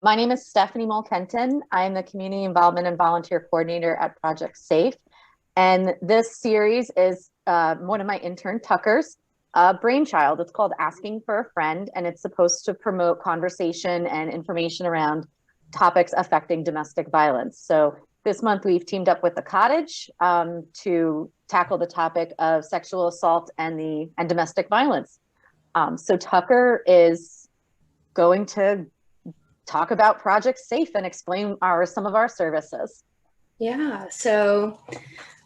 My name is Stephanie Mulkenton. I'm the Community Involvement and Volunteer Coordinator at Project Safe. And this series is one of my intern Tucker's brainchild. It's called Asking for a Friend, and it's supposed to promote conversation and information around topics affecting domestic violence. So this month we've teamed up with the Cottage to tackle the topic of sexual assault and domestic violence. So Tucker is going to talk about Project Safe and explain some of our services. Yeah, so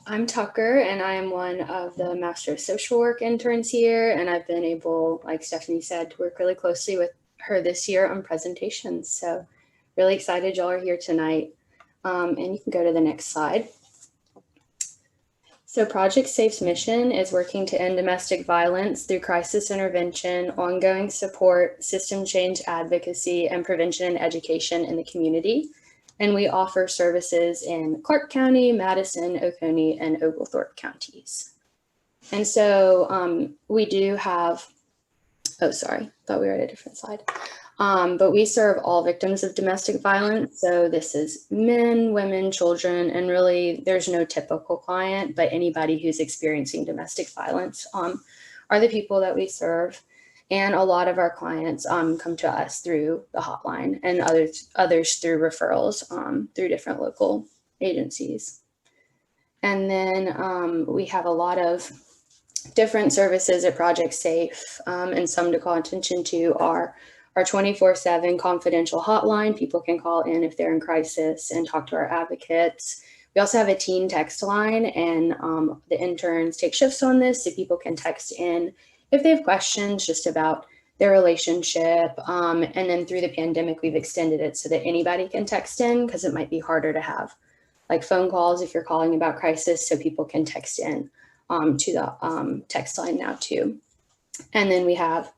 I'm Tucker, and I am one of the Master of Social Work interns here, and I've been able, like Stephanie said, to work really closely with her this year on presentations. So really excited y'all are here tonight. And you can go to the next slide. So Project Safe's mission is working to end domestic violence through crisis intervention, ongoing support, system change advocacy, and prevention and education in the community. And we offer services in Clark County, Madison, Oconee, and Oglethorpe counties. And so we do have, oh, sorry, thought we were at a different slide. But we serve all victims of domestic violence. So this is men, women, children, and really there's no typical client, but anybody who's experiencing domestic violence are the people that we serve. And a lot of our clients come to us through the hotline and others through referrals through different local agencies. And then we have a lot of different services at Project Safe, and some to call attention to are our 24/7 confidential hotline. People can call in if they're in crisis and talk to our advocates. We also have a teen text line, and the interns take shifts on this so people can text in if they have questions just about their relationship. And then through the pandemic, we've extended it so that anybody can text in because it might be harder to have like phone calls if you're calling about crisis, so people can text in to the text line now too. And then we have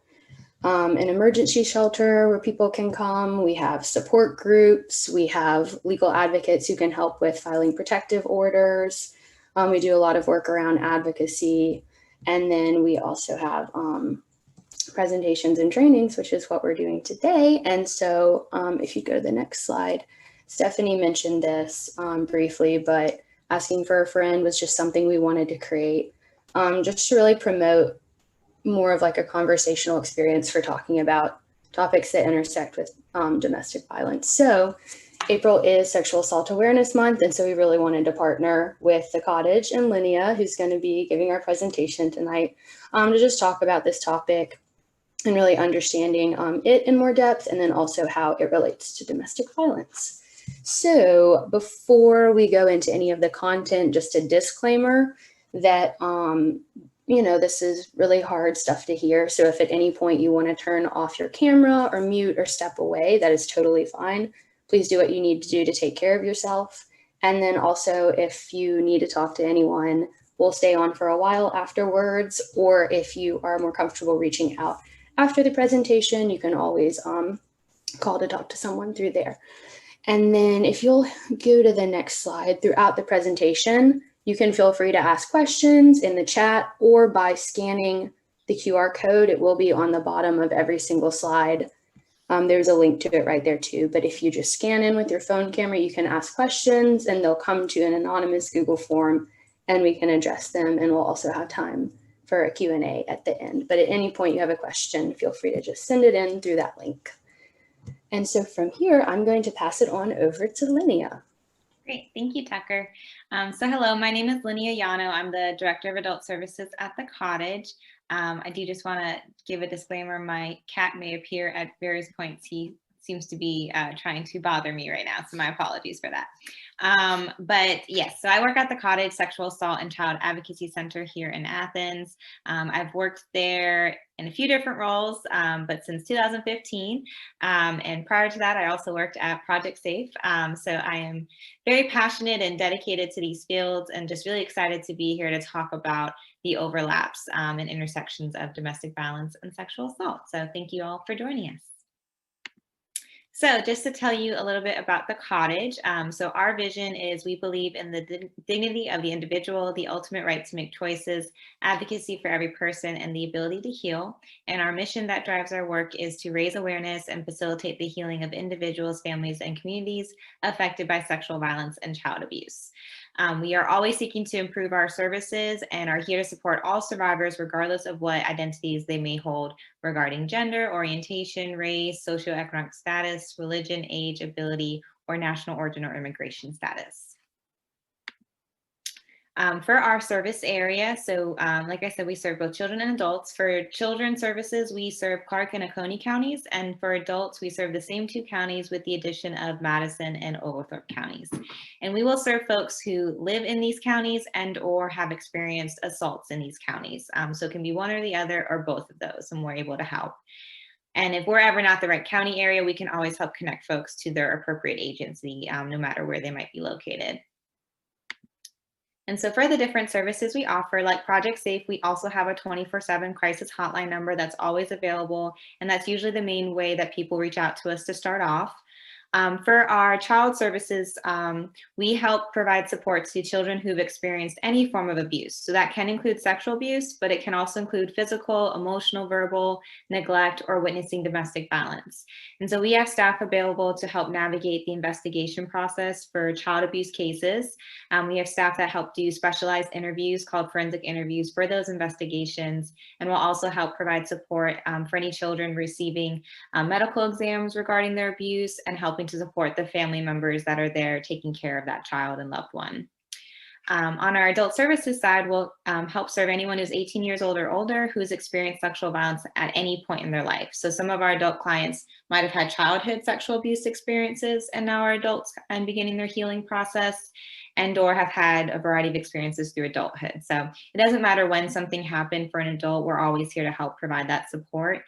an emergency shelter where people can come. We have support groups. We have legal advocates who can help with filing protective orders. We do a lot of work around advocacy. And then we also have presentations and trainings, which is what we're doing today. And so if you go to the next slide, Stephanie mentioned this briefly, but Asking for a Friend was just something we wanted to create just to really promote more of like a conversational experience for talking about topics that intersect with domestic violence. So April is Sexual Assault Awareness Month, and so we really wanted to partner with the Cottage and Linnea, who's going to be giving our presentation tonight, to just talk about this topic and really understanding it in more depth, and then also how it relates to domestic violence. So before we go into any of the content, just a disclaimer that this is really hard stuff to hear. So if at any point you want to turn off your camera or mute or step away, that is totally fine. Please do what you need to do to take care of yourself. And then also, if you need to talk to anyone, we'll stay on for a while afterwards. Or if you are more comfortable reaching out after the presentation, you can always call to talk to someone through there. And then if you'll go to the next slide, throughout the presentation, you can feel free to ask questions in the chat or by scanning the QR code. It will be on the bottom of every single slide. There's a link to it right there too. But if you just scan in with your phone camera, you can ask questions and they'll come to an anonymous Google form and we can address them. And we'll also have time for a Q&A at the end. But at any point you have a question, feel free to just send it in through that link. And so from here, I'm going to pass it on over to Linnea. Great, thank you, Tucker. So hello, my name is Linnea Yano. I'm the Director of Adult Services at the Cottage. I do just want to give a disclaimer. My cat may appear at various points. He seems to be trying to bother me right now, so my apologies for that. But yes, so I work at the Cottage Sexual Assault and Child Advocacy Center here in Athens. I've worked there in a few different roles, but since 2015. And prior to that, I also worked at Project Safe. So I am very passionate and dedicated to these fields and just really excited to be here to talk about the overlaps and intersections of domestic violence and sexual assault. So thank you all for joining us. So just to tell you a little bit about the Cottage, so our vision is we believe in the dignity of the individual, the ultimate right to make choices, advocacy for every person, and the ability to heal. And our mission that drives our work is to raise awareness and facilitate the healing of individuals, families, and communities affected by sexual violence and child abuse. We are always seeking to improve our services and are here to support all survivors, regardless of what identities they may hold regarding gender, orientation, race, socioeconomic status, religion, age, ability, or national origin or immigration status. For our service area, so like I said, we serve both children and adults. For children services, we serve Clark and Oconee counties, and for adults, we serve the same 2 counties with the addition of Madison and Oglethorpe counties. And we will serve folks who live in these counties and or have experienced assaults in these counties. So it can be one or the other or both of those, and we're able to help. And if we're ever not the right county area, we can always help connect folks to their appropriate agency, no matter where they might be located. And so for the different services we offer, like Project Safe, we also have a 24/7 crisis hotline number that's always available. And that's usually the main way that people reach out to us to start off. For our child services, we help provide support to children who've experienced any form of abuse. So that can include sexual abuse, but it can also include physical, emotional, verbal, neglect, or witnessing domestic violence. And so we have staff available to help navigate the investigation process for child abuse cases. We have staff that help do specialized interviews called forensic interviews for those investigations. And we'll also help provide support for any children receiving medical exams regarding their abuse and helping to support the family members that are there taking care of that child and loved one. On our adult services side, we'll help serve anyone who's 18 years old or older who's experienced sexual violence at any point in their life. So some of our adult clients might have had childhood sexual abuse experiences and now are adults and beginning their healing process, and or have had a variety of experiences through adulthood. So it doesn't matter when something happened for an adult, we're always here to help provide that support.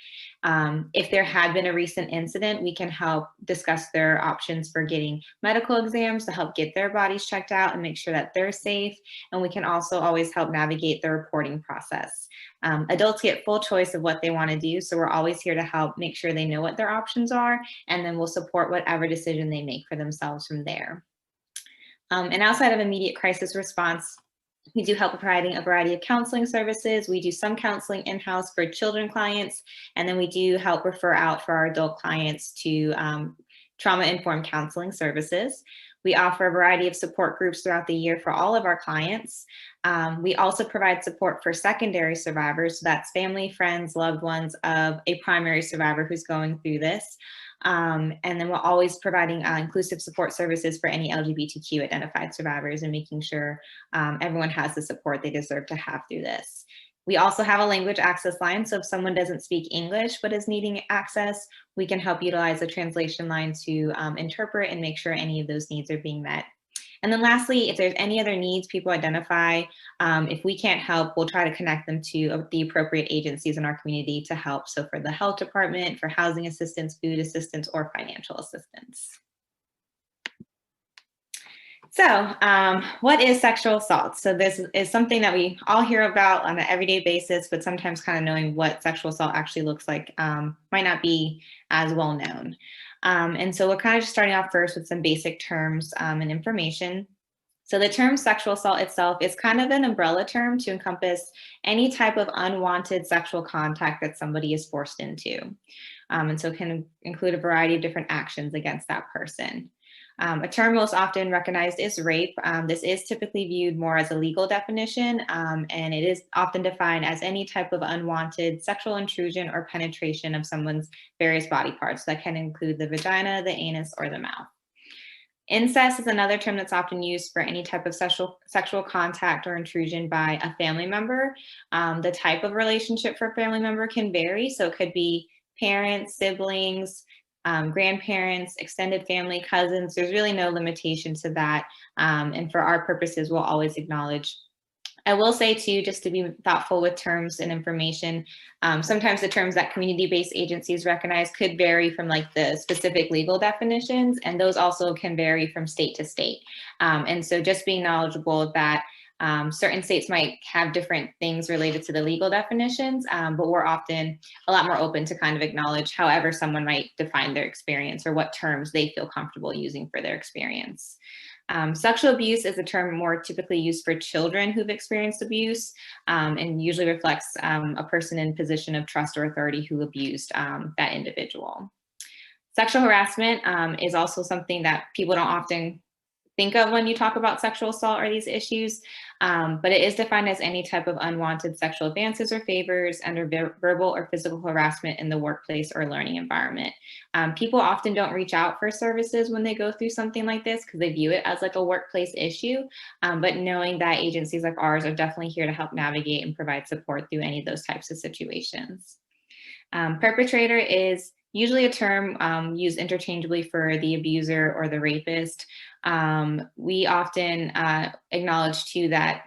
If there had been a recent incident, we can help discuss their options for getting medical exams to help get their bodies checked out and make sure that they're safe. And we can also always help navigate the reporting process. Adults get full choice of what they want to do, so we're always here to help make sure they know what their options are, and then we'll support whatever decision they make for themselves from there. And outside of immediate crisis response, we do help providing a variety of counseling services. We do some counseling in-house for children clients, and then we do help refer out for our adult clients to trauma-informed counseling services. We offer a variety of support groups throughout the year for all of our clients. We also provide support for secondary survivors. So that's family, friends, loved ones of a primary survivor who's going through this. And then we're always providing inclusive support services for any LGBTQ identified survivors and making sure everyone has the support they deserve to have through this. We also have a language access line. So if someone doesn't speak English but is needing access, we can help utilize a translation line to interpret and make sure any of those needs are being met. And then lastly, if there's any other needs people identify, if we can't help, we'll try to connect them to the appropriate agencies in our community to help. So for the health department, for housing assistance, food assistance, or financial assistance. So what is sexual assault? So this is something that we all hear about on an everyday basis, but sometimes kind of knowing what sexual assault actually looks like might not be as well known. And so we're kind of just starting off first with some basic terms and information. So the term sexual assault itself is kind of an umbrella term to encompass any type of unwanted sexual contact that somebody is forced into. And so it can include a variety of different actions against that person. A term most often recognized is rape. This is typically viewed more as a legal definition, and it is often defined as any type of unwanted sexual intrusion or penetration of someone's various body parts. That can include the vagina, the anus, or the mouth. Incest is another term that's often used for any type of sexual contact or intrusion by a family member. The type of relationship for a family member can vary, so it could be parents, siblings, grandparents, extended family, cousins. There's really no limitation to that. And for our purposes, we'll always acknowledge. I will say too, just to be thoughtful with terms and information, sometimes the terms that community-based agencies recognize could vary from like the specific legal definitions, and those also can vary from state to state. And so just being knowledgeable of that, Certain states might have different things related to the legal definitions, but we're often a lot more open to kind of acknowledge however someone might define their experience or what terms they feel comfortable using for their experience. Sexual abuse is a term more typically used for children who've experienced abuse, and usually reflects a person in position of trust or authority who abused that individual. Sexual harassment is also something that people don't often think of when you talk about sexual assault or these issues, but it is defined as any type of unwanted sexual advances or favors under verbal or physical harassment in the workplace or learning environment. People often don't reach out for services when they go through something like this because they view it as like a workplace issue, but knowing that agencies like ours are definitely here to help navigate and provide support through any of those types of situations. Perpetrator is usually a term used interchangeably for the abuser or the rapist. We often acknowledge too that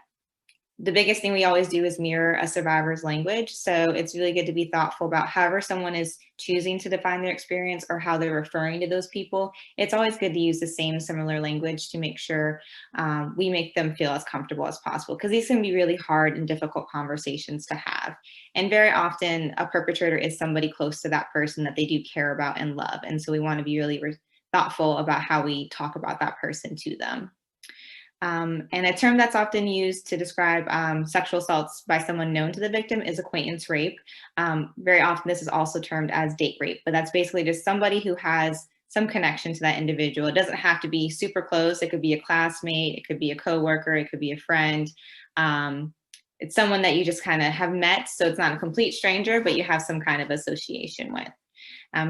the biggest thing we always do is mirror a survivor's language. So it's really good to be thoughtful about however someone is choosing to define their experience or how they're referring to those people. It's always good to use the same similar language to make sure we make them feel as comfortable as possible, because these can be really hard and difficult conversations to have. And very often a perpetrator is somebody close to that person that they do care about and love. And so we want to be really thoughtful about how we talk about that person to them. And a term that's often used to describe sexual assaults by someone known to the victim is acquaintance rape. Very often this is also termed as date rape, but that's basically just somebody who has some connection to that individual. It doesn't have to be super close. It could be a classmate, it could be a coworker, it could be a friend. It's someone that you just kind of have met, so it's not a complete stranger, but you have some kind of association with.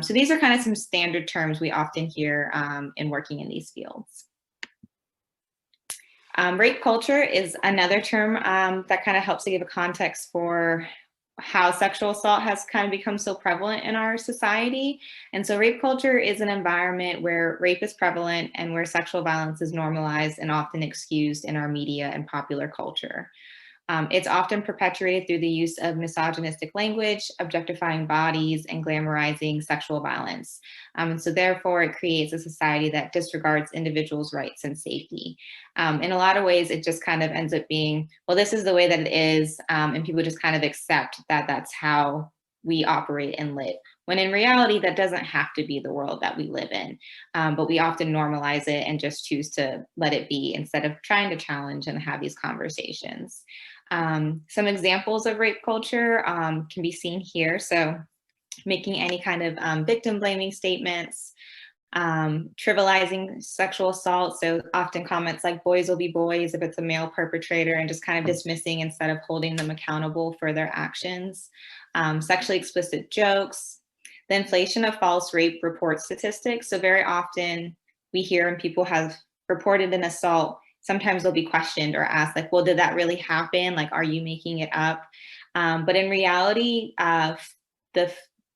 So these are kind of some standard terms we often hear in working in these fields. Rape culture is another term that kind of helps to give a context for how sexual assault has kind of become so prevalent in our society. And so rape culture is an environment where rape is prevalent and where sexual violence is normalized and often excused in our media and popular culture. It's often perpetuated through the use of misogynistic language, objectifying bodies, and glamorizing sexual violence. And so therefore, it creates a society that disregards individuals' rights and safety. In a lot of ways, it just kind of ends up being, well, this is the way that it is, and people just kind of accept that that's how we operate and live. When in reality, that doesn't have to be the world that we live in. But we often normalize it and just choose to let it be instead of trying to challenge and have these conversations. Some examples of rape culture can be seen here. So making any kind of victim blaming statements, trivializing sexual assault. So often comments like boys will be boys if it's a male perpetrator, and just kind of dismissing instead of holding them accountable for their actions. Sexually explicit jokes, the inflation of false rape report statistics. So very often we hear when people have reported an assault, sometimes they'll be questioned or asked like, well, did that really happen? Like, are you making it up? But in reality, the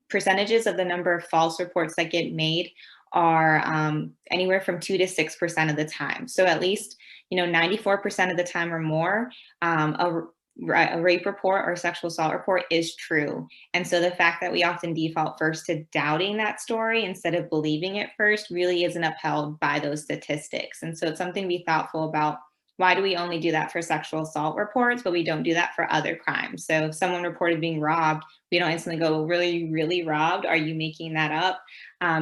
percentages of the number of false reports that get made are anywhere from 2 to 6% of the time. So at least, 94% of the time or more, a rape report or sexual assault report is true. And so the fact that we often default first to doubting that story instead of believing it first really isn't upheld by those statistics. And so it's something to be thoughtful about. Why do we only do that for sexual assault reports, but we don't do that for other crimes? So if someone reported being robbed, we don't instantly go, really, really robbed? Are you making that up?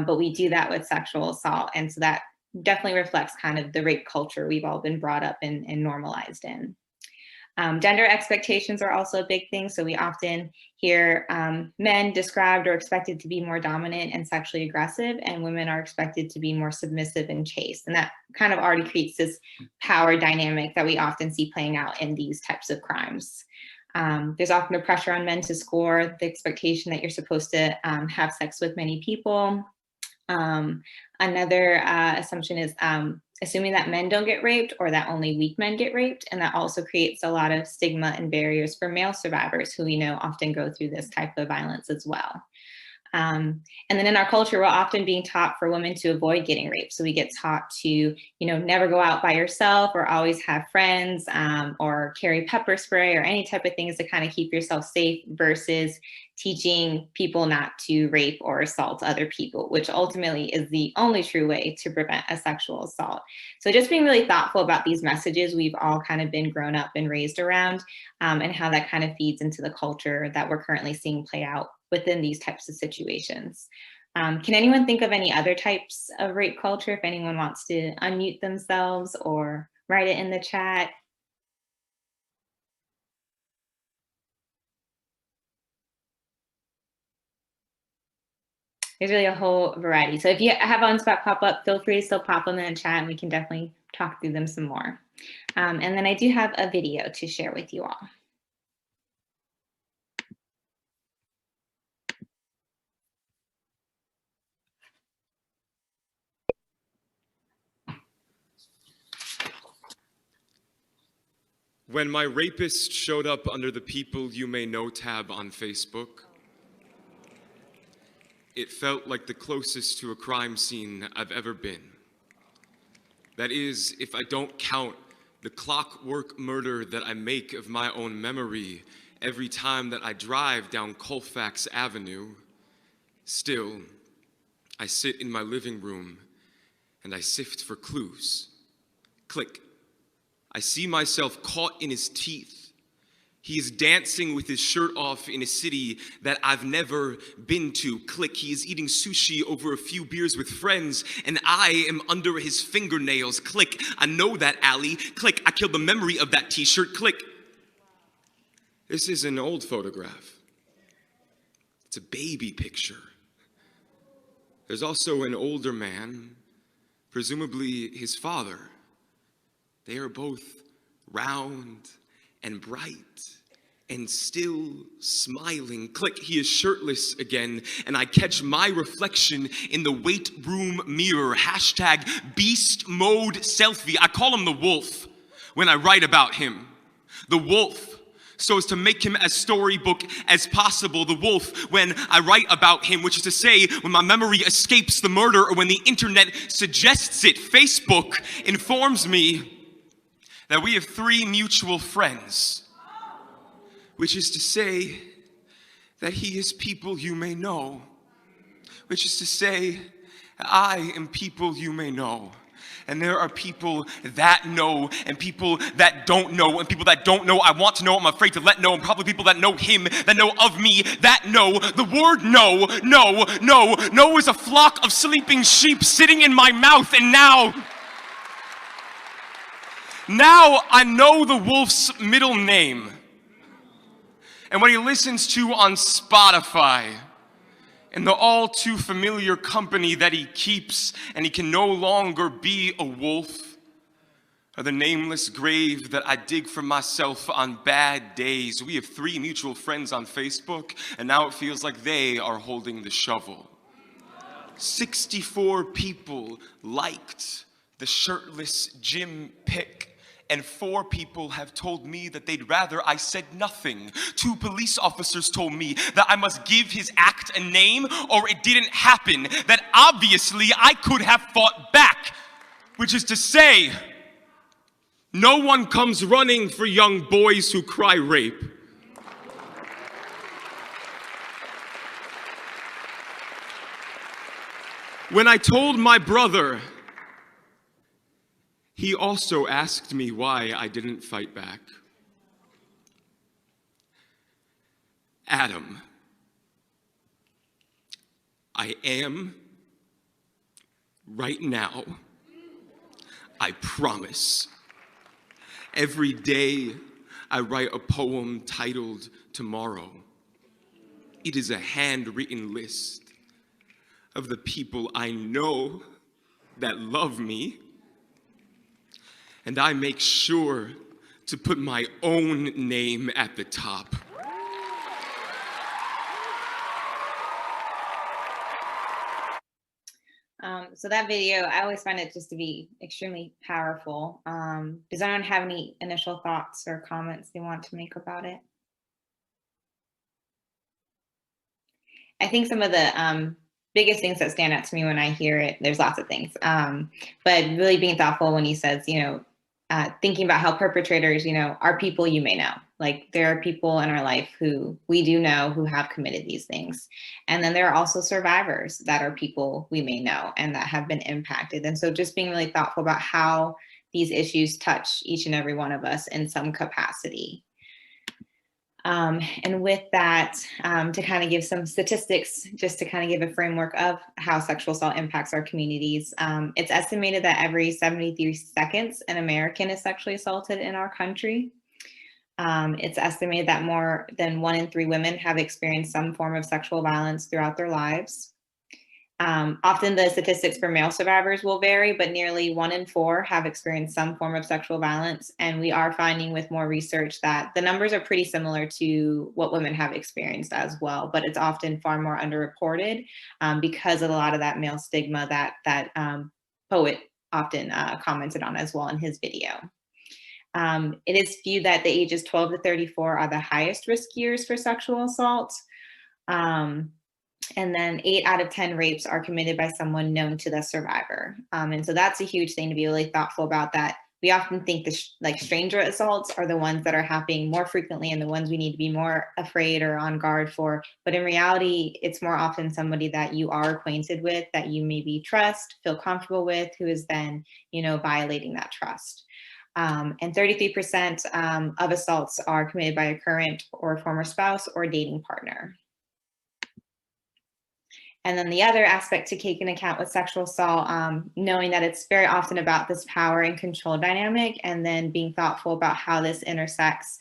But we do that with sexual assault. And so that definitely reflects kind of the rape culture we've all been brought up and normalized in. Gender expectations are also a big thing. So we often hear men described or expected to be more dominant and sexually aggressive, and women are expected to be more submissive and chaste. And that kind of already creates this power dynamic that we often see playing out in these types of crimes. There's often a pressure on men to score, the expectation that you're supposed to have sex with many people. Another assumption is assuming that men don't get raped or that only weak men get raped. And that also creates a lot of stigma and barriers for male survivors who we know often go through this type of violence as well. And then in our culture, we're often being taught for women to avoid getting raped. So we get taught to, never go out by yourself or always have friends or carry pepper spray or any type of things to kind of keep yourself safe versus teaching people not to rape or assault other people, which ultimately is the only true way to prevent a sexual assault. So just being really thoughtful about these messages we've all kind of been grown up and raised around, and how that kind of feeds into the culture that we're currently seeing play out within these types of situations. Can anyone think of any other types of rape culture? If anyone wants to unmute themselves or write it in the chat. There's really a whole variety. So if you have on spot pop up, feel free to still pop them in the chat and we can definitely talk through them some more. And then I do have a video to share with you all. When my rapist showed up under the People You May Know tab on Facebook, it felt like the closest to a crime scene I've ever been. That is, if I don't count the clockwork murder that I make of my own memory every time that I drive down Colfax Avenue. Still, I sit in my living room and I sift for clues. Click. I see myself caught in his teeth. He is dancing with his shirt off in a city that I've never been to. Click. He is eating sushi over a few beers with friends, and I am under his fingernails. Click. I know that alley. Click. I killed the memory of that t-shirt. Click. This is an old photograph. It's a baby picture. There's also an older man, presumably his father. They are both round and bright and still smiling. Click, he is shirtless again, and I catch my reflection in the weight room mirror. Hashtag beast mode selfie. I call him the wolf when I write about him. The wolf, so as to make him as storybook as possible. The wolf when I write about him, which is to say, when my memory escapes the murder or when the internet suggests it. Facebook informs me that we have 3 mutual friends, which is to say that he is People You May Know, which is to say I am People You May Know. And there are people that know and people that don't know, and people that don't know I want to know, I'm afraid to let know, and probably people that know him, that know of me, that know. The word no is a flock of sleeping sheep sitting in my mouth, and now I know the wolf's middle name. And what he listens to on Spotify, and the all too familiar company that he keeps, and he can no longer be a wolf, or the nameless grave that I dig for myself on bad days. We have 3 mutual friends on Facebook, and now it feels like they are holding the shovel. 64 people liked the shirtless gym pic. And 4 people have told me that they'd rather I said nothing. 2 police officers told me that I must give his act a name or it didn't happen. That obviously I could have fought back. Which is to say, no one comes running for young boys who cry rape. When I told my brother, he also asked me why I didn't fight back. Adam, I am, right now, I promise. Every day I write a poem titled Tomorrow. It is a handwritten list of the people I know that love me, and I make sure to put my own name at the top. So that video, I always find it just to be extremely powerful. Does anyone have any initial thoughts or comments they want to make about it? I think some of the biggest things that stand out to me when I hear it, there's lots of things, but really being thoughtful when he says, you know, thinking about how perpetrators, are people you may know. Like there are people in our life who we do know who have committed these things. And then there are also survivors that are people we may know and that have been impacted. And so just being really thoughtful about how these issues touch each and every one of us in some capacity. And with that, to kind of give some statistics, just to kind of give a framework of how sexual assault impacts our communities, it's estimated that every 73 seconds, an American is sexually assaulted in our country. It's estimated that more than 1 in 3 women have experienced some form of sexual violence throughout their lives. Often the statistics for male survivors will vary, but nearly 1 in 4 have experienced some form of sexual violence. And we are finding with more research that the numbers are pretty similar to what women have experienced as well, but it's often far more underreported because of a lot of that male stigma that poet often commented on as well in his video. It is viewed that the ages 12 to 34 are the highest risk years for sexual assault. And then 8 out of 10 rapes are committed by someone known to the survivor. And so that's a huge thing to be really thoughtful about, that we often think like stranger assaults are the ones that are happening more frequently and the ones we need to be more afraid or on guard for. But in reality, it's more often somebody that you are acquainted with, that you maybe trust, feel comfortable with, who is then, violating that trust. And 33% of assaults are committed by a current or former spouse or dating partner. And then the other aspect to take into account with sexual assault, knowing that it's very often about this power and control dynamic, and then being thoughtful about how this intersects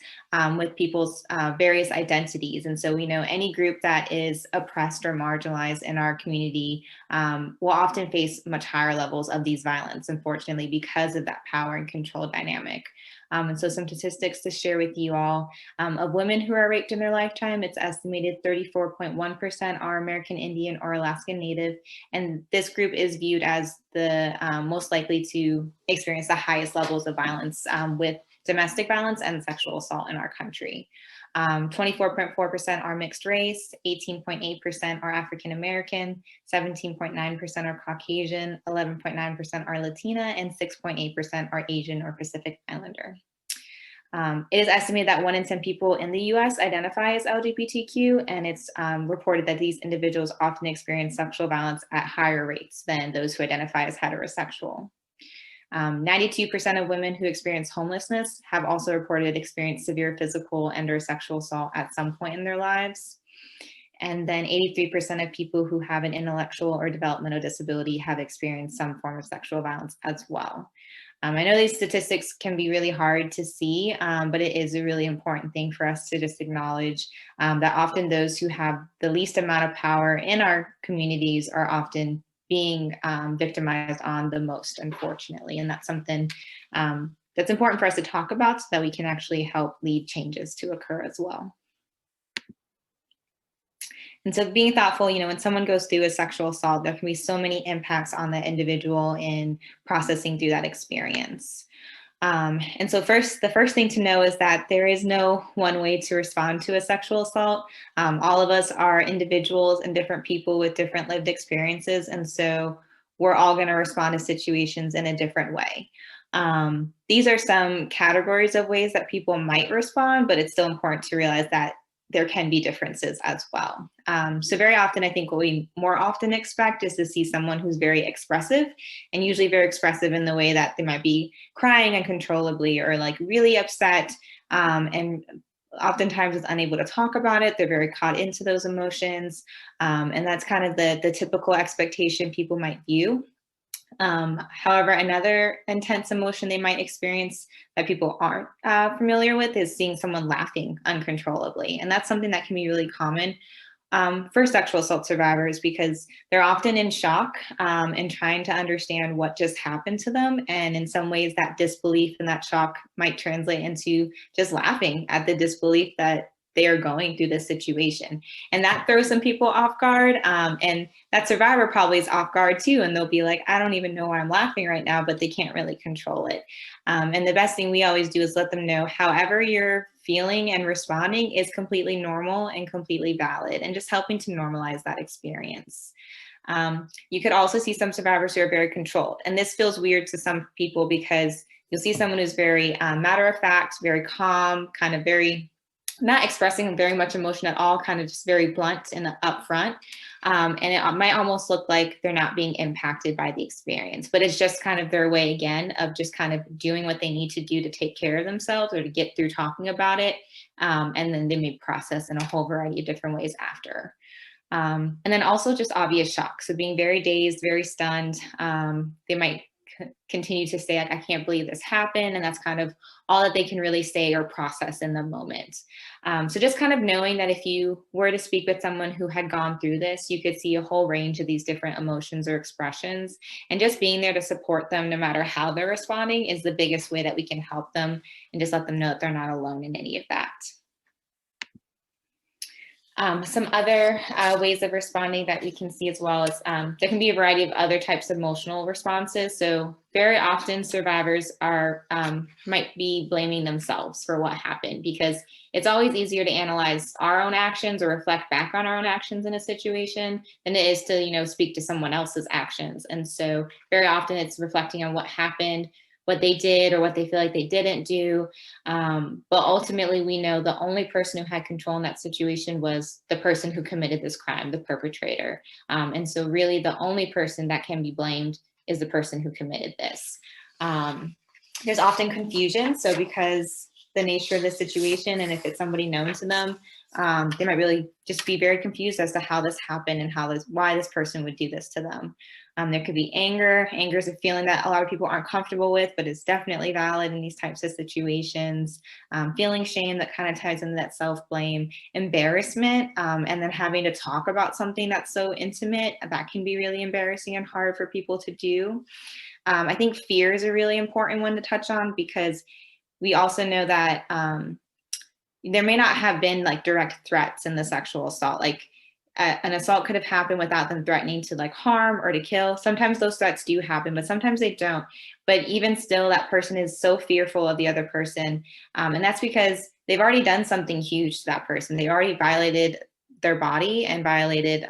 with people's various identities. And so we know any group that is oppressed or marginalized in our community will often face much higher levels of these violence, unfortunately, because of that power and control dynamic. And so some statistics to share with you all. Of women who are raped in their lifetime, it's estimated 34.1% are American Indian or Alaskan Native. And this group is viewed as the most likely to experience the highest levels of violence with domestic violence and sexual assault in our country. 24.4% are mixed race, 18.8% are African American, 17.9% are Caucasian, 11.9% are Latina, and 6.8% are Asian or Pacific Islander. It is estimated that 1 in 10 people in the US identify as LGBTQ, and it's reported that these individuals often experience sexual violence at higher rates than those who identify as heterosexual. 92% of women who experience homelessness have also reported experienced severe physical and/or sexual assault at some point in their lives. And then 83% of people who have an intellectual or developmental disability have experienced some form of sexual violence as well. I know these statistics can be really hard to see, but it is a really important thing for us to just acknowledge that often those who have the least amount of power in our communities are often being victimized on the most, unfortunately. And that's something that's important for us to talk about so that we can actually help lead changes to occur as well. And so being thoughtful, when someone goes through a sexual assault, there can be so many impacts on the individual in processing through that experience. And so the first thing to know is that there is no one way to respond to a sexual assault. All of us are individuals and different people with different lived experiences. And so we're all going to respond to situations in a different way. These are some categories of ways that people might respond, but it's still important to realize that there can be differences as well. So very often, I think what we more often expect is to see someone who's very expressive, and usually very expressive in the way that they might be crying uncontrollably or like really upset, and oftentimes is unable to talk about it. They're very caught into those emotions. And that's kind of the typical expectation people might view. However, another intense emotion they might experience that people aren't familiar with is seeing someone laughing uncontrollably. And that's something that can be really common for sexual assault survivors, because they're often in shock and trying to understand what just happened to them. And in some ways, that disbelief and that shock might translate into just laughing at the disbelief that they are going through this situation. And that throws some people off guard. And that survivor probably is off guard too. And they'll be like, I don't even know why I'm laughing right now, but they can't really control it. And the best thing we always do is let them know however you're feeling and responding is completely normal and completely valid, and just helping to normalize that experience. You could also see some survivors who are very controlled. And this feels weird to some people because You'll see someone who's very matter of fact, very calm, kind of very not expressing very much emotion at all, kind of just very blunt and upfront. And it might almost look like they're not being impacted by the experience, but it's just kind of their way again of just kind of doing what they need to do to take care of themselves or to get through talking about it. And then they may process in a whole variety of different ways after. And then also just obvious shock. So being very dazed, very stunned. They might continue to say, like, I can't believe this happened. And that's kind of all that they can really say or process in the moment. So just kind of knowing that if you were to speak with someone who had gone through this, you could see a whole range of these different emotions or expressions, and just being there to support them no matter how they're responding is the biggest way that we can help them, and just let them know that they're not alone in any of that. Some other ways of responding that we can see as well is there can be a variety of other types of emotional responses. So very often survivors are might be blaming themselves for what happened, because it's always easier to analyze our own actions or reflect back on our own actions in a situation than it is to, speak to someone else's actions. And so very often it's reflecting on what happened, what they did or what they feel like they didn't do. But ultimately, we know the only person who had control in that situation was the person who committed this crime, the perpetrator. And so really the only person that can be blamed is the person who committed this. There's often confusion. So because the nature of the situation, and if it's somebody known to them, they might really just be very confused as to how this happened and why this person would do this to them. There could be anger. Anger is a feeling that a lot of people aren't comfortable with, but it's definitely valid in these types of situations. Feeling shame, that kind of ties into that self-blame. Embarrassment, and then having to talk about something that's so intimate, that can be really embarrassing and hard for people to do. I think fear is a really important one to touch on, because we also know that there may not have been like direct threats in the sexual assault. Like an assault could have happened without them threatening to like harm or to kill. Sometimes those threats do happen, but sometimes they don't. But even still, that person is so fearful of the other person. And that's because they've already done something huge to that person. They already violated their body and violated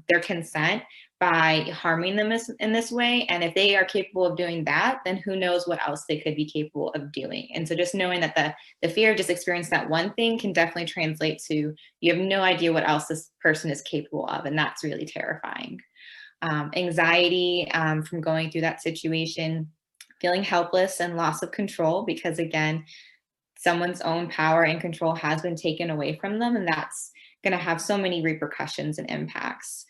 their consent by harming them in this way. And if they are capable of doing that, then who knows what else they could be capable of doing. And so just knowing that the fear of just experiencing that one thing can definitely translate to, you have no idea what else this person is capable of. And that's really terrifying. Anxiety from going through that situation, feeling helpless and loss of control, because again, someone's own power and control has been taken away from them. And that's going to have so many repercussions and impacts.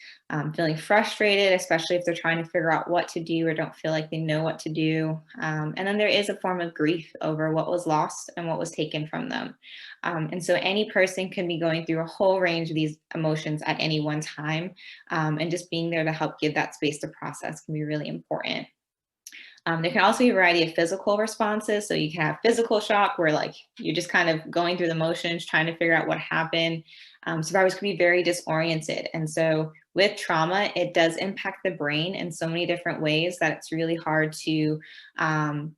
Feeling frustrated, especially if they're trying to figure out what to do or don't feel like they know what to do. And then there is a form of grief over what was lost and what was taken from them. And so any person can be going through a whole range of these emotions at any one time. And just being there to help give that space to process can be really important. There can also be a variety of physical responses. So you can have physical shock, where like you're just kind of going through the motions, trying to figure out what happened. Survivors can be very disoriented. And so with trauma, it does impact the brain in so many different ways that it's really hard to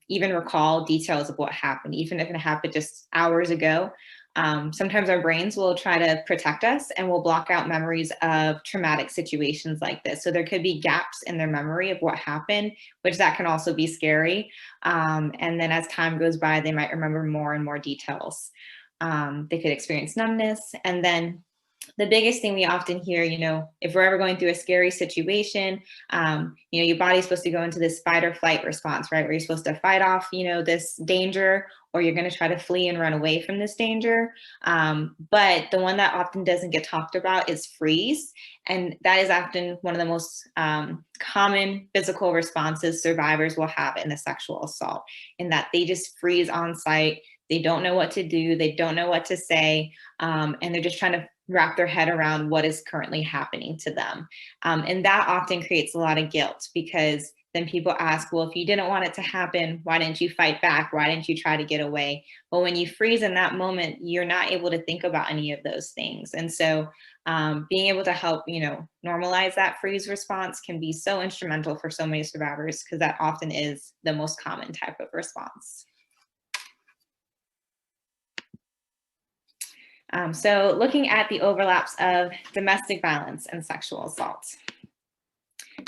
even recall details of what happened, even if it happened just hours ago. Sometimes our brains will try to protect us and will block out memories of traumatic situations like this. So there could be gaps in their memory of what happened, which that can also be scary. And then as time goes by, they might remember more and more details. They could experience numbness. And then the biggest thing we often hear, if we're ever going through a scary situation, your body's supposed to go into this fight or flight response, right? Where you're supposed to fight off, this danger, or you're going to try to flee and run away from this danger. But the one that often doesn't get talked about is freeze. And that is often one of the most common physical responses survivors will have in a sexual assault, in that they just freeze on site. They don't know what to do. They don't know what to say. And they're just trying to wrap their head around what is currently happening to them. And that often creates a lot of guilt, because then people ask, well, if you didn't want it to happen, why didn't you fight back? Why didn't you try to get away? Well, when you freeze in that moment, you're not able to think about any of those things. And so being able to help, normalize that freeze response can be so instrumental for so many survivors, because that often is the most common type of response. So looking at the overlaps of domestic violence and sexual assault.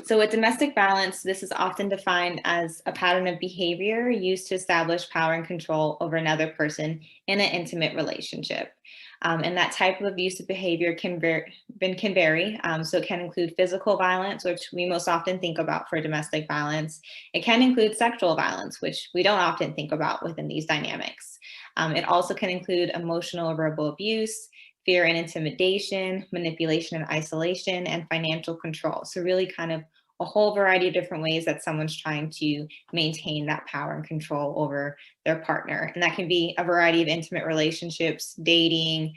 So with domestic violence, this is often defined as a pattern of behavior used to establish power and control over another person in an intimate relationship. And that type of abusive behavior can vary. So it can include physical violence, which we most often think about for domestic violence. It can include sexual violence, which we don't often think about within these dynamics. It also can include emotional or verbal abuse, fear and intimidation, manipulation and isolation, and financial control. So really kind of a whole variety of different ways that someone's trying to maintain that power and control over their partner. And that can be a variety of intimate relationships, dating,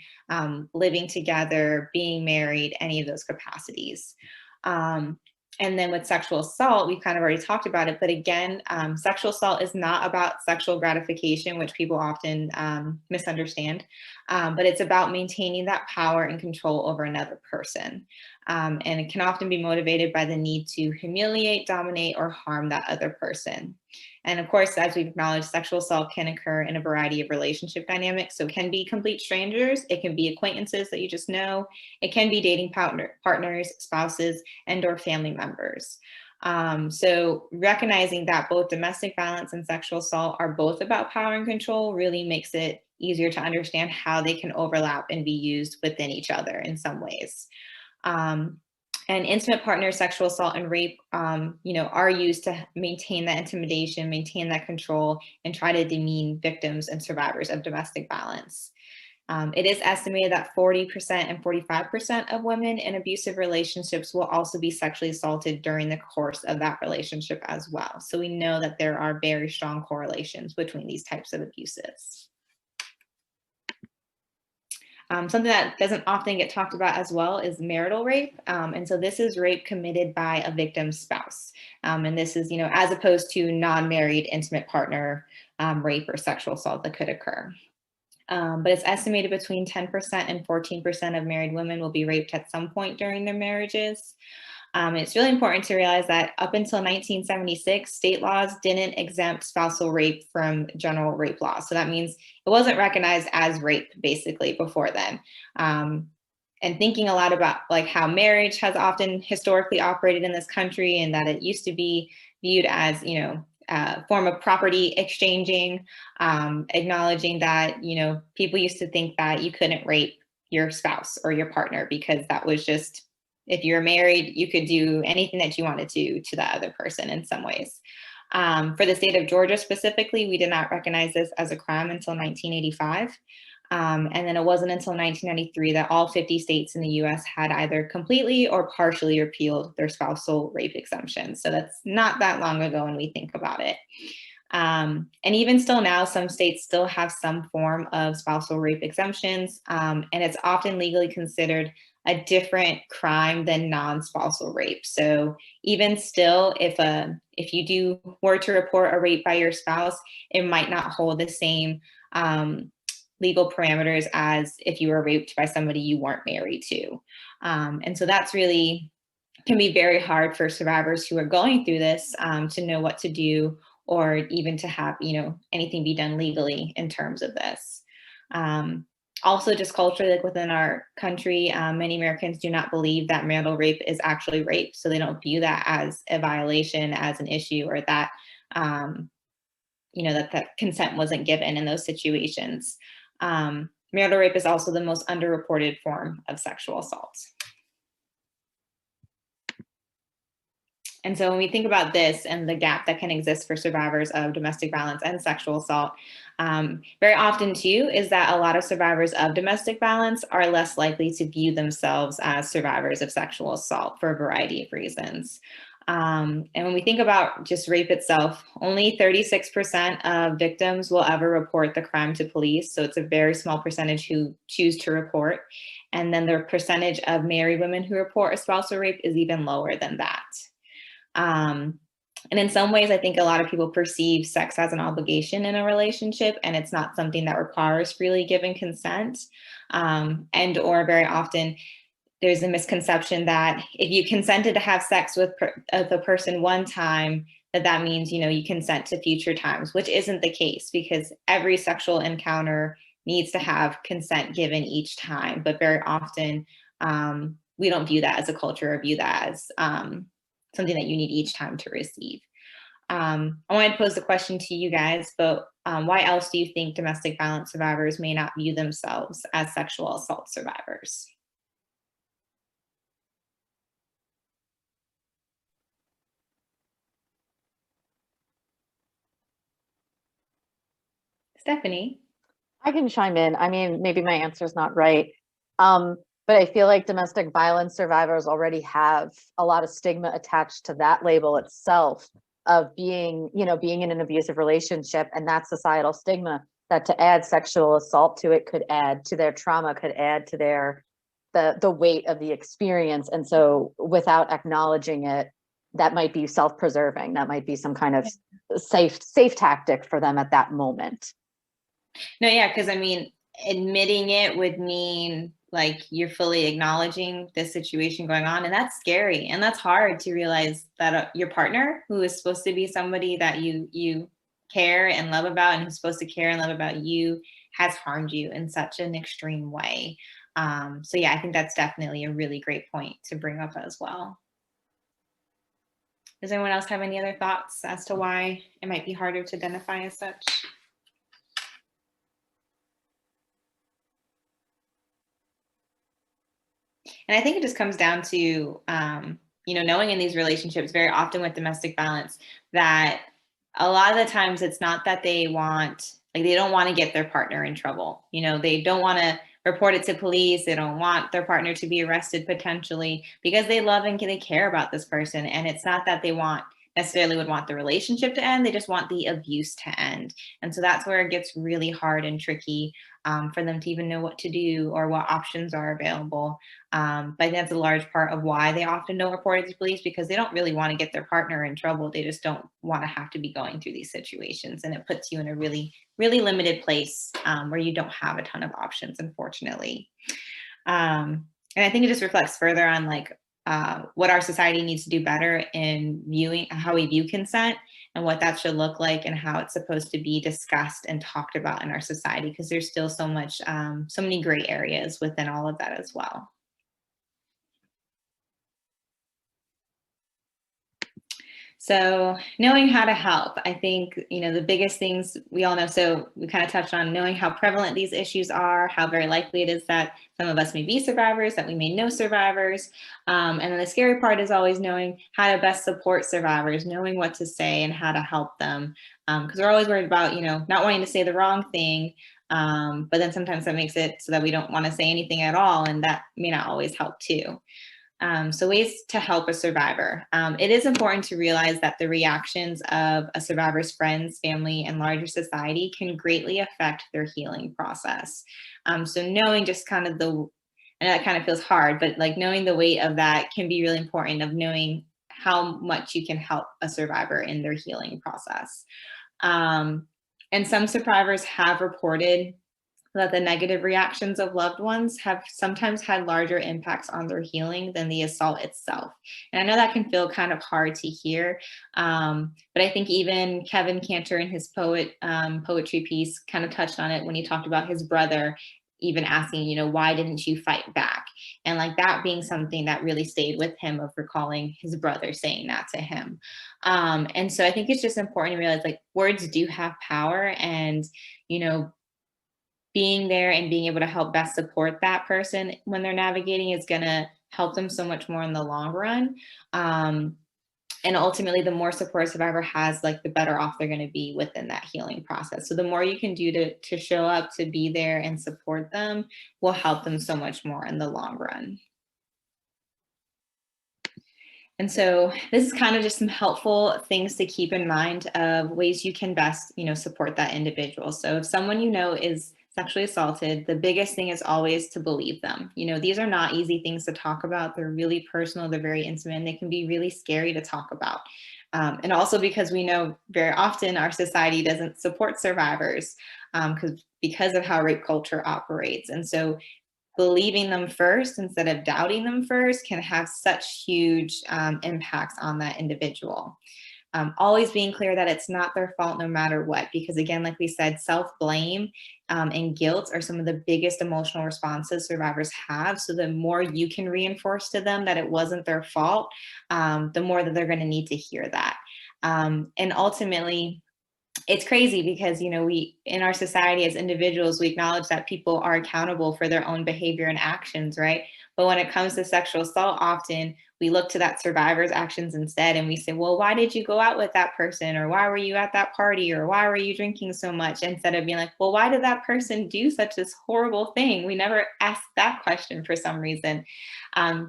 living together, being married, any of those capacities. And then with sexual assault, we've kind of already talked about it, but again, sexual assault is not about sexual gratification, which people often misunderstand, but it's about maintaining that power and control over another person. And it can often be motivated by the need to humiliate, dominate, or harm that other person. And of course, as we've acknowledged, sexual assault can occur in a variety of relationship dynamics. So it can be complete strangers, it can be acquaintances that you just know, it can be dating partners, spouses, and or family members. So recognizing that both domestic violence and sexual assault are both about power and control really makes it easier to understand how they can overlap and be used within each other in some ways. And intimate partner sexual assault and rape, are used to maintain that intimidation, maintain that control, and try to demean victims and survivors of domestic violence. It is estimated that 40% and 45% of women in abusive relationships will also be sexually assaulted during the course of that relationship as well. So we know that there are very strong correlations between these types of abuses. Something that doesn't often get talked about as well is marital rape. And so this is rape committed by a victim's spouse. And this is, as opposed to non-married intimate partner rape or sexual assault that could occur. But it's estimated between 10% and 14% of married women will be raped at some point during their marriages. It's really important to realize that up until 1976, state laws didn't exempt spousal rape from general rape laws. So that means it wasn't recognized as rape basically before then. And thinking a lot about like how marriage has often historically operated in this country and that it used to be viewed as, form of property exchanging, acknowledging that, people used to think that you couldn't rape your spouse or your partner because that was just, if you're married, you could do anything that you wanted to that other person in some ways. For the state of Georgia specifically, we did not recognize this as a crime until 1985. And then it wasn't until 1993 that all 50 states in the US had either completely or partially repealed their spousal rape exemptions. So that's not that long ago when we think about it. And even still now, some states still have some form of spousal rape exemptions, and it's often legally considered a different crime than non-spousal rape. So even still, if you were to report a rape by your spouse, it might not hold the same legal parameters as if you were raped by somebody you weren't married to. And so that's really can be very hard for survivors who are going through this to know what to do or even to have, anything be done legally in terms of this. Also, just culturally, like within our country, many Americans do not believe that marital rape is actually rape. So they don't view that as a violation, as an issue, or that, that consent wasn't given in those situations. Marital rape is also the most underreported form of sexual assault. And so when we think about this and the gap that can exist for survivors of domestic violence and sexual assault, very often too, is that a lot of survivors of domestic violence are less likely to view themselves as survivors of sexual assault for a variety of reasons. And when we think about just rape itself, only 36% of victims will ever report the crime to police. So it's a very small percentage who choose to report. And then the percentage of married women who report a spousal rape is even lower than that. And in some ways, I think a lot of people perceive sex as an obligation in a relationship, and it's not something that requires freely given consent. And or very often, there's a misconception that if you consented to have sex with the person one time, that means, you consent to future times, which isn't the case because every sexual encounter needs to have consent given each time. But very often, we don't view that as a culture or view that as something that you need each time to receive. I wanted to pose the question to you guys, but why else do you think domestic violence survivors may not view themselves as sexual assault survivors? Stephanie? I can chime in. I mean, maybe my answer is not right. But I feel like domestic violence survivors already have a lot of stigma attached to that label itself of being, being in an abusive relationship, and that societal stigma that to add sexual assault to it could add to their trauma, could add to their the weight of the experience. And so without acknowledging it, that might be self-preserving. That might be some kind of safe tactic for them at that moment. No, yeah, because I mean, admitting it would mean like you're fully acknowledging the situation going on, and that's scary, and that's hard to realize that your partner, who is supposed to be somebody that you care and love about, and who's supposed to care and love about you, has harmed you in such an extreme way. So yeah, I think that's definitely a really great point to bring up as well. Does anyone else have any other thoughts as to why it might be harder to identify as such? And I think it just comes down to, knowing in these relationships, very often with domestic violence, that a lot of the times it's not that they don't want to get their partner in trouble. They don't want to report it to police. They don't want their partner to be arrested potentially, because they love and they care about this person. And it's not that they necessarily would want the relationship to end. They just want the abuse to end. And so that's where it gets really hard and tricky for them to even know what to do or what options are available. But I think that's a large part of why they often don't report it to police, because they don't really want to get their partner in trouble. They just don't want to have to be going through these situations. And it puts you in a really, really limited place where you don't have a ton of options, unfortunately. And I think it just reflects further on what our society needs to do better in viewing how we view consent and what that should look like and how it's supposed to be discussed and talked about in our society, because there's still so many gray areas within all of that as well. So knowing how to help, I think, the biggest things we all know. So we kind of touched on knowing how prevalent these issues are, how very likely it is that some of us may be survivors, that we may know survivors. And then the scary part is always knowing how to best support survivors, knowing what to say and how to help them. Because we're always worried about, not wanting to say the wrong thing. But then sometimes that makes it so that we don't want to say anything at all. And that may not always help too. So ways to help a survivor. It is important to realize that the reactions of a survivor's friends, family, and larger society can greatly affect their healing process. So knowing just kind of and that kind of feels hard, but knowing the weight of that can be really important, of knowing how much you can help a survivor in their healing process. And some survivors have reported that the negative reactions of loved ones have sometimes had larger impacts on their healing than the assault itself. And I know that can feel kind of hard to hear, but I think even Kevin Cantor in his poetry piece kind of touched on it when he talked about his brother even asking, why didn't you fight back? And that being something that really stayed with him, of recalling his brother saying that to him. And so I think it's just important to realize words do have power, and, being there and being able to help best support that person when they're navigating is going to help them so much more in the long run. And ultimately, the more support a survivor has, the better off they're going to be within that healing process. So the more you can do to show up, to be there and support them, will help them so much more in the long run. And so this is kind of just some helpful things to keep in mind of ways you can best, support that individual. So if someone is sexually assaulted, the biggest thing is always to believe them. These are not easy things to talk about. They're really personal. They're very intimate, and they can be really scary to talk about. And also because we know very often our society doesn't support survivors because of how rape culture operates. And so believing them first instead of doubting them first can have such huge impacts on that individual. Always being clear that it's not their fault no matter what, because again, like we said, self-blame and guilt are some of the biggest emotional responses survivors have. So the more you can reinforce to them that it wasn't their fault, the more that they're going to need to hear that. And ultimately, it's crazy because, we, in our society as individuals, we acknowledge that people are accountable for their own behavior and actions, right? But when it comes to sexual assault, often we look to that survivor's actions instead, and we say, well, why did you go out with that person? Or why were you at that party? Or why were you drinking so much? Instead of being like, well, why did that person do such this horrible thing? We never ask that question for some reason.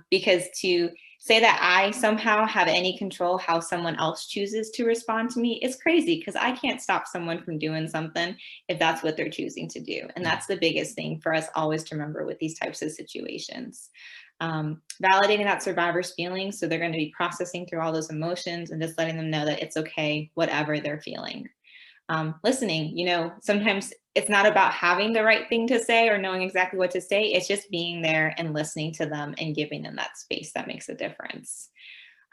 Because to say that I somehow have any control how someone else chooses to respond to me is crazy, because I can't stop someone from doing something if that's what they're choosing to do. And that's the biggest thing for us always to remember with these types of situations. Validating that survivor's feelings, so they're going to be processing through all those emotions and just letting them know that it's okay, whatever they're feeling. Listening, sometimes it's not about having the right thing to say or knowing exactly what to say. It's just being there and listening to them and giving them that space that makes a difference.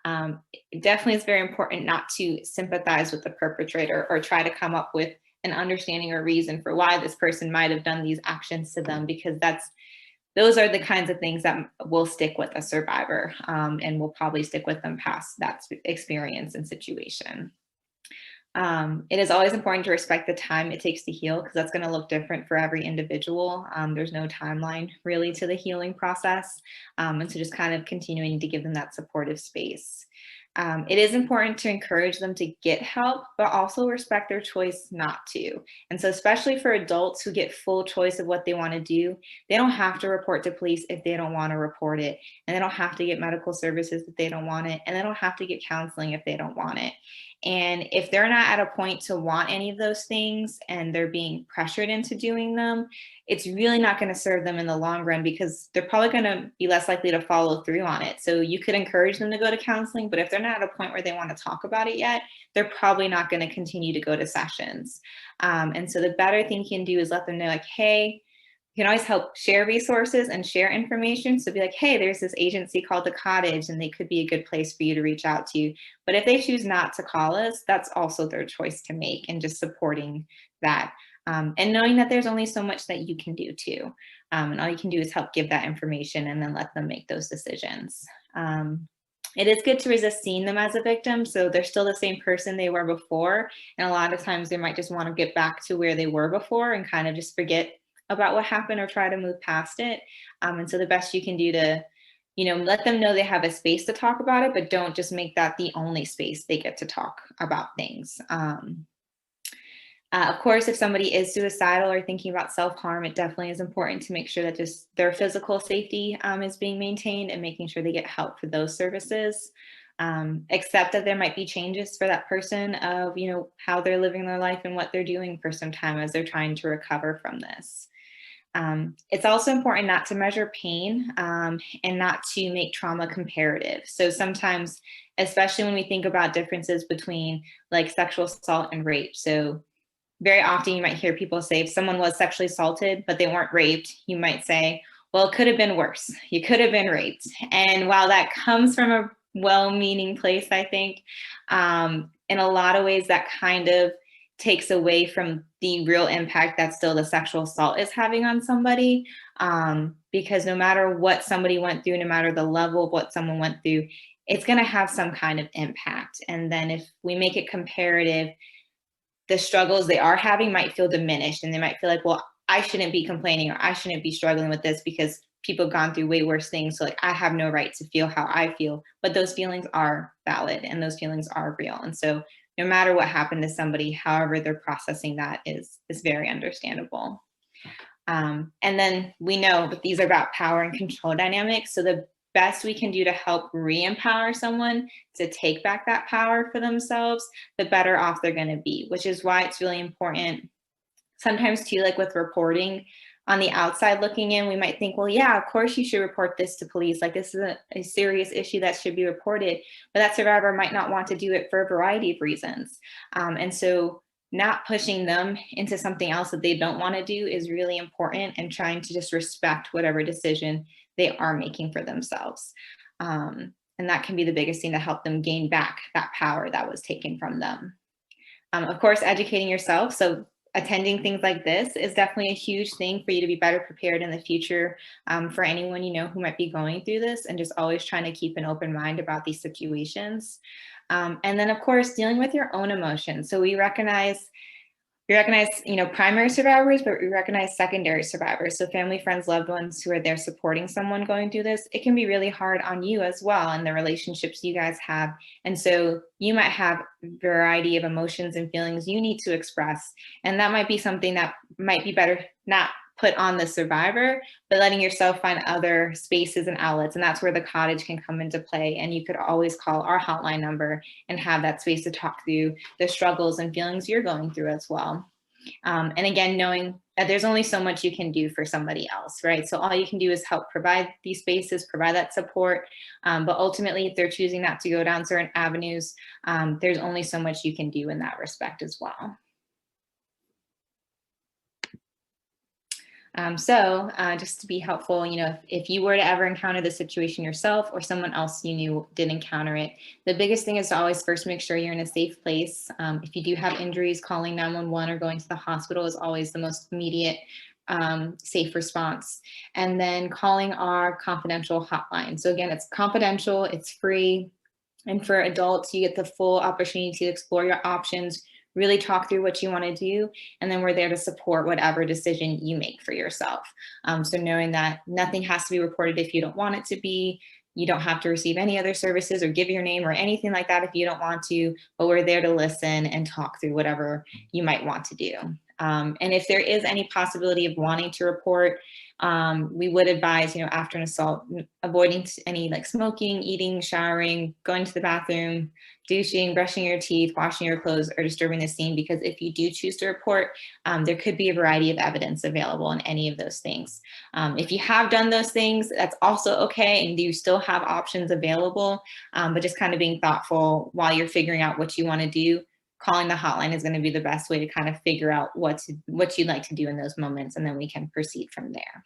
It definitely is very important not to sympathize with the perpetrator or try to come up with an understanding or reason for why this person might have done these actions to them, because those are the kinds of things that will stick with a survivor, and will probably stick with them past that experience and situation. It is always important to respect the time it takes to heal, because that's going to look different for every individual. There's no timeline really to the healing process. And so just kind of continuing to give them that supportive space. It is important to encourage them to get help, but also respect their choice not to. And so especially for adults who get full choice of what they want to do, they don't have to report to police if they don't want to report it. And they don't have to get medical services if they don't want it. And they don't have to get counseling if they don't want it. And if they're not at a point to want any of those things and they're being pressured into doing them, it's really not going to serve them in the long run, because they're probably going to be less likely to follow through on it. So you could encourage them to go to counseling, but if they're not at a point where they want to talk about it yet, they're probably not going to continue to go to sessions. And so the better thing you can do is let them know, like, hey, you can always help share resources and share information. So be like, hey, there's this agency called the Cottage, and they could be a good place for you to reach out to. But if they choose not to call us, that's also their choice to make, and just supporting that. And knowing that there's only so much that you can do too. And all you can do is help give that information and then let them make those decisions. It is good to resist seeing them as a victim. So they're still the same person they were before. And a lot of times they might just want to get back to where they were before and kind of just forget about what happened or try to move past it. And so the best you can do to, let them know they have a space to talk about it, but don't just make that the only space they get to talk about things. Of course, if somebody is suicidal or thinking about self-harm, it definitely is important to make sure that just their physical safety is being maintained, and making sure they get help for those services. Accept that there might be changes for that person of, how they're living their life and what they're doing for some time as they're trying to recover from this. It's also important not to measure pain and not to make trauma comparative. So sometimes, especially when we think about differences between like sexual assault and rape. So very often you might hear people say, if someone was sexually assaulted, but they weren't raped, you might say, well, it could have been worse. You could have been raped. And while that comes from a well-meaning place, I think, in a lot of ways that kind of takes away from the real impact that still the sexual assault is having on somebody. Because no matter what somebody went through, no matter the level of what someone went through, it's going to have some kind of impact. And then if we make it comparative, the struggles they are having might feel diminished, and they might feel like, well, I shouldn't be complaining, or I shouldn't be struggling with this because people have gone through way worse things. So like, I have no right to feel how I feel, but those feelings are valid and those feelings are real. And so no matter what happened to somebody, however they're processing that is very understandable. And then we know that these are about power and control dynamics. So the best we can do to help re-empower someone to take back that power for themselves, the better off they're going to be, which is why it's really important sometimes too, like with reporting. On the outside looking in, we might think, well, yeah, of course you should report this to police. Like, this is a serious issue that should be reported, but that survivor might not want to do it for a variety of reasons. And so not pushing them into something else that they don't want to do is really important, and trying to just respect whatever decision they are making for themselves. And that can be the biggest thing to help them gain back that power that was taken from them. Of course, educating yourself. So attending things like this is definitely a huge thing for you to be better prepared in the future, for anyone you know who might be going through this, and just always trying to keep an open mind about these situations. And then, of course, dealing with your own emotions. So we recognize, primary survivors, but we recognize secondary survivors. So family, friends, loved ones who are there supporting someone going through this. It can be really hard on you as well, and the relationships you guys have. And so you might have a variety of emotions and feelings you need to express. And that might be something that might be better not put on the survivor, but letting yourself find other spaces and outlets. And that's where the Cottage can come into play. And you could always call our hotline number and have that space to talk through the struggles and feelings you're going through as well. And again, knowing that there's only so much you can do for somebody else, right? So all you can do is help provide these spaces, provide that support. But ultimately, if they're choosing not to go down certain avenues, there's only so much you can do in that respect as well. So just to be helpful, if you were to ever encounter the situation yourself or someone else you knew did encounter it, the biggest thing is to always first make sure you're in a safe place. If you do have injuries, calling 911 or going to the hospital is always the most immediate safe response. And then calling our confidential hotline. So again, it's confidential, it's free. And for adults, you get the full opportunity to explore your options, really talk through what you want to do, and then we're there to support whatever decision you make for yourself. So knowing that nothing has to be reported if you don't want it to be, you don't have to receive any other services or give your name or anything like that if you don't want to, but we're there to listen and talk through whatever you might want to do. And if there is any possibility of wanting to report, we would advise, after an assault, avoiding any like smoking, eating, showering, going to the bathroom, douching, brushing your teeth, washing your clothes, or disturbing the scene, because if you do choose to report, there could be a variety of evidence available in any of those things. If you have done those things, that's also okay, and you still have options available, but just kind of being thoughtful while you're figuring out what you want to do. Calling the hotline is going to be the best way to kind of figure out what you'd like to do in those moments, and then we can proceed from there.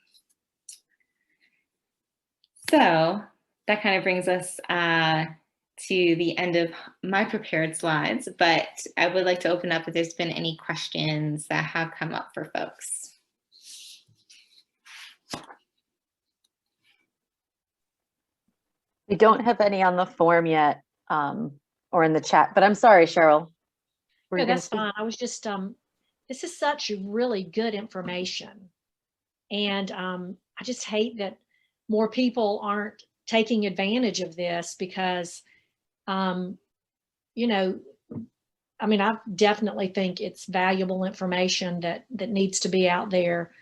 So that kind of brings us to the end of my prepared slides, but I would like to open up if there's been any questions that have come up for folks. We don't have any on the form yet, or in the chat, but I'm sorry, Cheryl. No, that's fine. I was just, this is such really good information. And I just hate that more people aren't taking advantage of this because, I definitely think it's valuable information that needs to be out there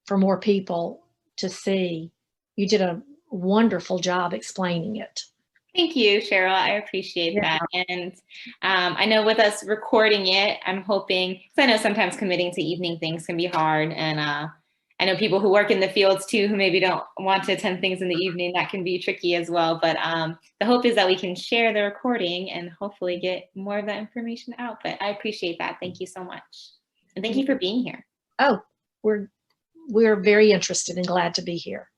for more people to see. You did a wonderful job explaining it. Thank you, Cheryl. I appreciate that. And I know with us recording it, I'm hoping, because I know sometimes committing to evening things can be hard. And I know people who work in the fields too, who maybe don't want to attend things in the evening, that can be tricky as well. But the hope is that we can share the recording and hopefully get more of that information out. But I appreciate that. Thank you so much. And thank you for being here. Oh, we're very interested and glad to be here.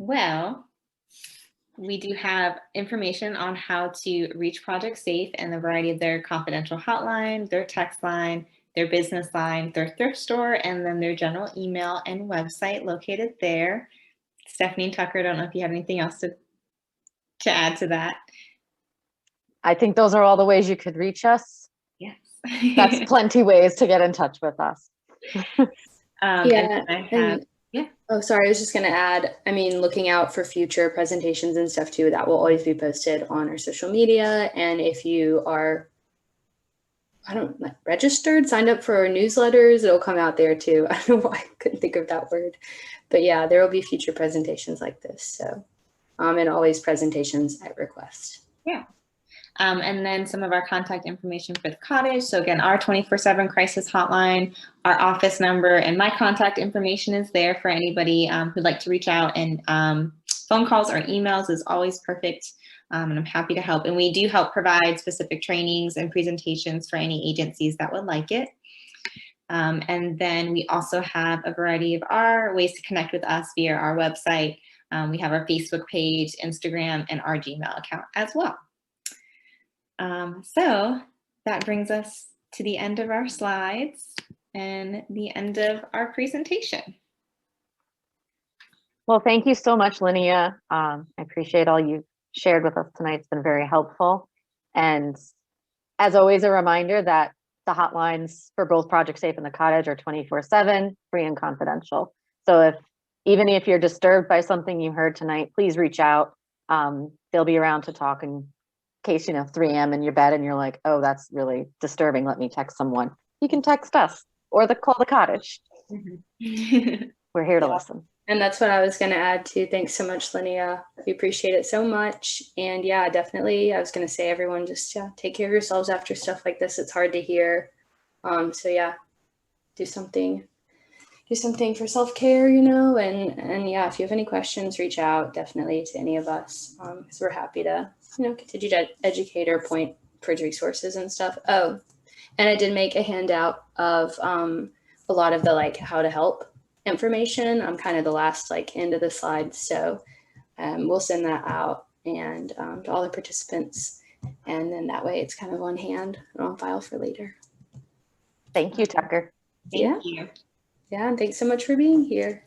Well, we do have information on how to reach Project Safe and the variety of their confidential hotline, their text line, their business line, their thrift store, and then their general email and website located there. Stephanie and Tucker, I don't know if you have anything else to add to that. I think those are all the ways you could reach us. Yes. That's plenty ways to get in touch with us. Oh, sorry. I was just going to add, looking out for future presentations and stuff too, that will always be posted on our social media. And if you are, registered, signed up for our newsletters, it'll come out there too. I don't know why I couldn't think of that word, but yeah, there will be future presentations like this. So, and always presentations at request. Yeah. And then some of our contact information for the Cottage. So again, our 24/7 crisis hotline, our office number, and my contact information is there for anybody who'd like to reach out. And phone calls or emails is always perfect. And I'm happy to help. And we do help provide specific trainings and presentations for any agencies that would like it. And then we also have a variety of our ways to connect with us via our website. We have our Facebook page, Instagram, and our Gmail account as well. So that brings us to the end of our slides and the end of our presentation. Well, thank you so much, Linnea. I appreciate all you shared with us tonight. It's been very helpful. And as always, a reminder that the hotlines for both Project Safe and the Cottage are 24/7, free and confidential. So even if you're disturbed by something you heard tonight, please reach out. They'll be around to talk in case, 3 a.m. in your bed and you're like, oh, that's really disturbing. Let me text someone. You can text us or call the Cottage. We're here to listen. And that's what I was going to add too. Thanks so much, Linnea. We appreciate it so much. And yeah, definitely, I was going to say, everyone, just take care of yourselves after stuff like this. It's hard to hear. So yeah, do something for self-care, and yeah, if you have any questions, reach out definitely to any of us, because we're happy to, continue to educate or point towards resources and stuff. Oh, and I did make a handout of a lot of the how to help information. I'm kind of the last end of the slide, so we'll send that out and to all the participants, and then that way it's kind of on hand and on file for later. Thank you, Tucker. Thank you. Yeah, and thanks so much for being here.